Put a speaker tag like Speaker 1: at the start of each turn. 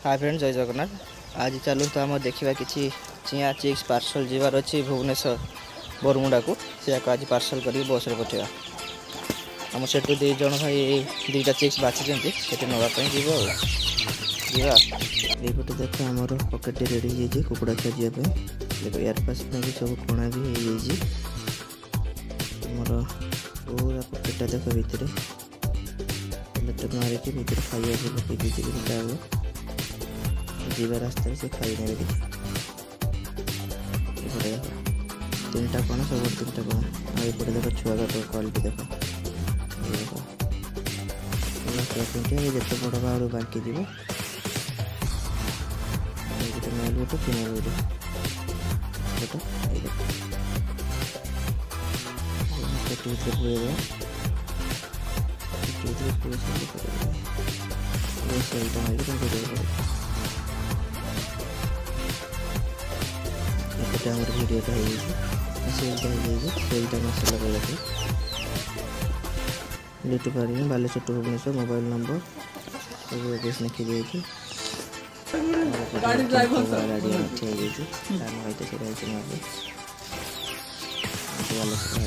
Speaker 1: Hi friend जय जगन्नाथ। आज चलू तो आम देखा कि चिया चिक्स पार्सल जीवार अच्छी भुवनेश्वर बरमुड़ा को से आज पार्सल कर बस पठेगा। आम से दी जन भाई दुईटा चिक्स बाछी नापी जीवा ये देख आमर पकेट रेडी हो कुकुड़ा खाजी देख एयरपास सब कणा भी हो पूरा पकेटा देख भितर मारिकी भितर खाइए पकई जीवा रास्ता से खाई ने तीन टा कण सब तीन टा कण आईपटे देख छुआ क्वालिटी देख जिते बड़ भाव बांकी जी गोटे मेल गोटे फिमेल गोटे पेटी भर पूरा भिडियोटा सेलटा मसला कर लिटू पारे Baleswar to Bhubaneswar mobile number सब एड्रेस लिखी दिए गाड़ी बालेश्वर